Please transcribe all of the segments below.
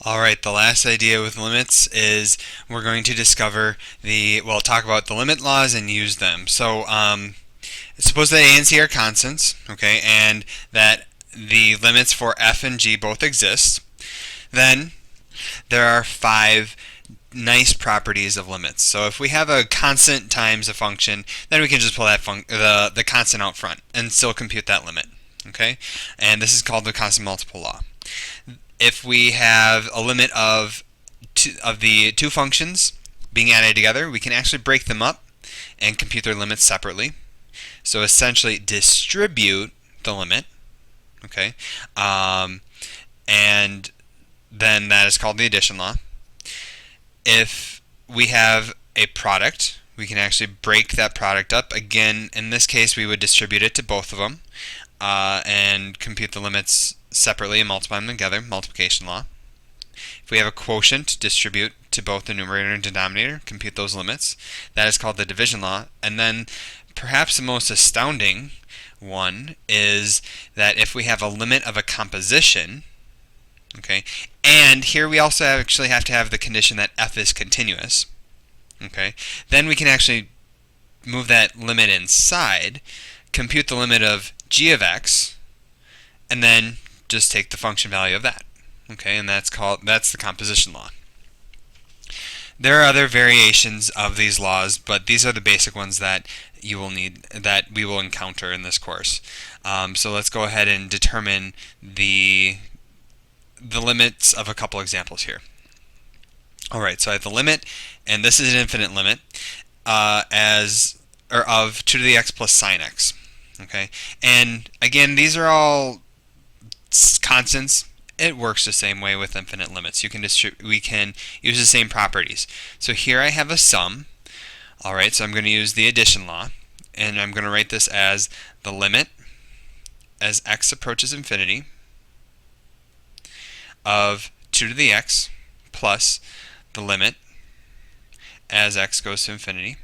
Alright, the last idea with limits is we're going to discover talk about the limit laws and use them. Suppose that a and c are constants, okay, and that the limits for f and g both exist. Then there are five nice properties of limits. So if we have a constant times a function, then we can just pull the constant out front and still compute that limit, okay? And this is called the constant multiple law. If we have a limit of the two functions being added together, we can actually break them up and compute their limits separately. So essentially distribute the limit, okay? And then that is called the addition law. If we have a product, we can actually break that product up. Again, in this case, we would distribute it to both of them and compute the limits separately and multiply them together, multiplication law. If we have a quotient, distribute to both the numerator and denominator, compute those limits. That is called the division law. And then perhaps the most astounding one is that if we have a limit of a composition, okay, and here we also actually have to have the condition that f is continuous, okay, then we can actually move that limit inside, compute the limit of g of x, and then just take the function value of that, okay, and that's the composition law. There are other variations of these laws, but these are the basic ones that we will encounter in this course. So let's go ahead and determine the limits of a couple examples here. Alright, so I have the limit, and this is an infinite limit, of 2 to the x plus sine x. Okay, and again, these are all constants. It works the same way with infinite limits. We can use the same properties. So here I have a sum. Alright, so I'm going to use the addition law, and I'm going to write this as the limit as x approaches infinity of 2 to the x plus the limit as x goes to infinity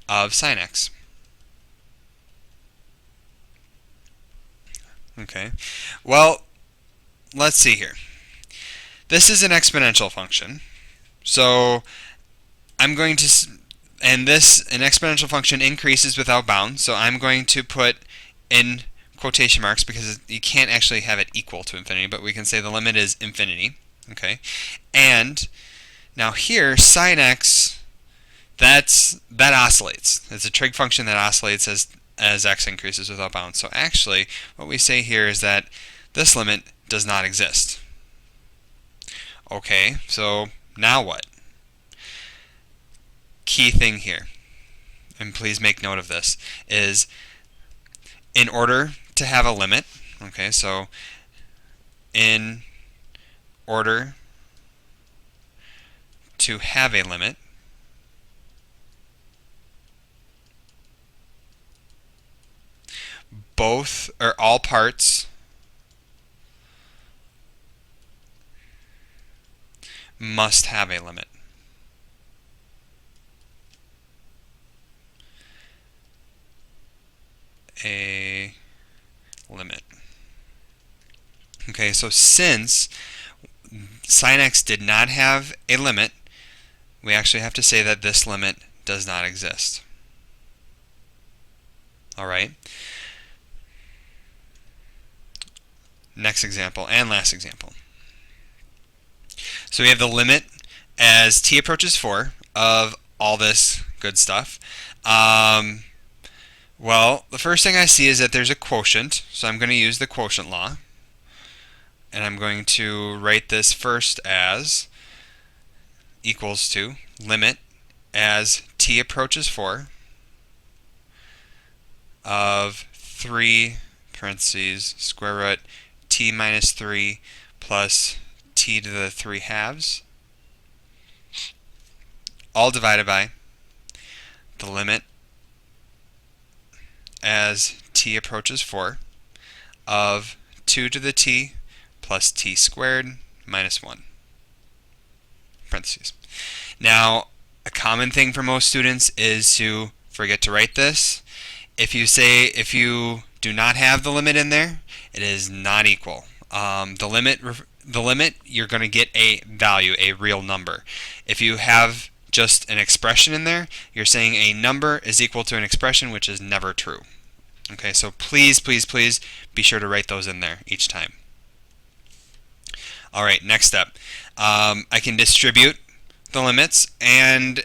of sine x. Okay, well, let's see here. This is an exponential function, so I'm going to, an exponential function increases without bounds, so I'm going to put in quotation marks because you can't actually have it equal to infinity, but we can say the limit is infinity, okay? And now here, sine x, that oscillates. It's a trig function that oscillates as x increases without bounds. So actually, what we say here is that this limit does not exist. Okay, so now what? Key thing here, and please make note of this, is in order to have a limit, okay, so in order to have a limit, both or all parts must have a limit. A limit. Okay, so since sine x did not have a limit, we actually have to say that this limit does not exist. Alright? Next example, and last example. So we have the limit as t approaches 4 of all this good stuff. Well, the first thing I see is that there's a quotient, so I'm going to use the quotient law. And I'm going to write this first as equals to limit as t approaches 4 of 3 parentheses square root t minus 3 plus t to the 3 halves, all divided by the limit as t approaches 4 of 2 to the t plus t squared minus 1, parentheses. Now, a common thing for most students is to forget to write this. If you do not have the limit in there, it is not equal. The limit the limit, you're going to get a value, a real number. If you have just an expression in there, you're saying a number is equal to an expression, which is never true. Okay, so please, please, please be sure to write those in there each time. All right, next step. I can distribute the limits, and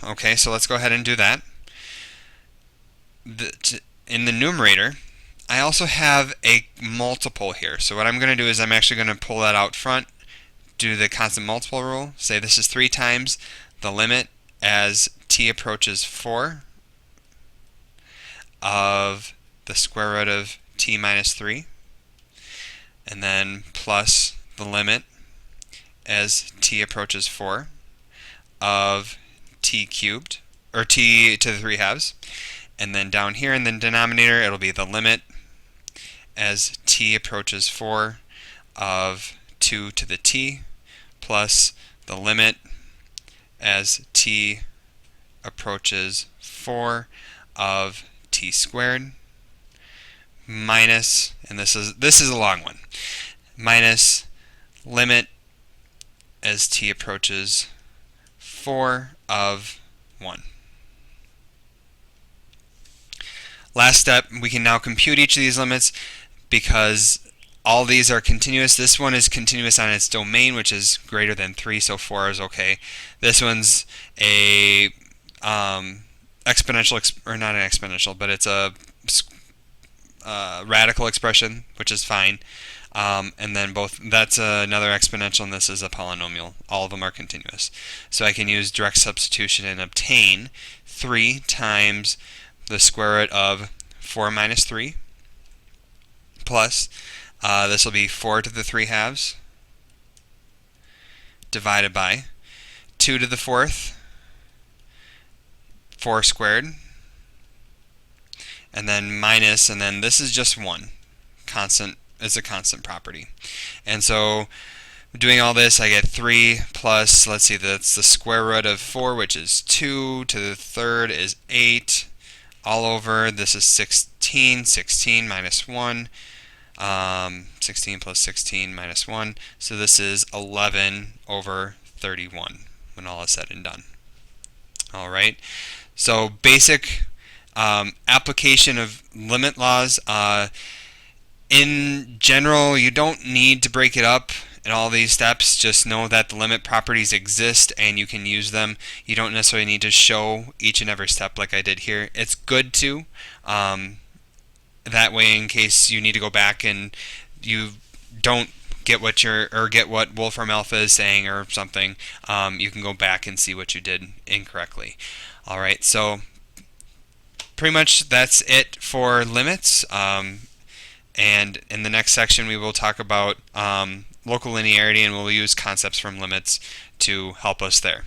okay, so let's go ahead and do that. In the numerator, I also have a multiple here. So what I'm going to do is I'm actually going to pull that out front, do the constant multiple rule, say this is 3 times the limit as t approaches 4 of the square root of t minus 3, and then plus the limit as t approaches 4 of t cubed, or t to the 3 halves. And then down here in the denominator, it'll be the limit as t approaches 4 of 2 to the t plus the limit as t approaches 4 of t squared minus, and this is a long one, minus limit as t approaches 4 of 1. Last step, we can now compute each of these limits because all these are continuous. This one is continuous on its domain, which is greater than 3, so 4 is okay. This one's a exponential, or not an exponential, but it's a radical expression, which is fine. And then that's another exponential, and this is a polynomial. All of them are continuous. So I can use direct substitution and obtain 3 times the square root of 4 minus 3 plus, this will be 4 to the 3 halves divided by 2 to the 4th, 4 squared, and then minus, and then this is just 1. Constant is a constant property. And so doing all this, I get 3 plus, let's see, that's the square root of 4, which is 2 to the 3rd is 8. All over, this is 16, 16 minus 1, 16 plus 16 minus 1, so this is 11 over 31 when all is said and done. Alright, so basic application of limit laws. In general, you don't need to break it up in all these steps. Just know that the limit properties exist and you can use them. You don't necessarily need to show each and every step like I did here. It's good to. That way, in case you need to go back and you don't get what Wolfram Alpha is saying or something, you can go back and see what you did incorrectly. Alright, so pretty much that's it for limits. And in the next section we will talk about local linearity, and we'll use concepts from limits to help us there.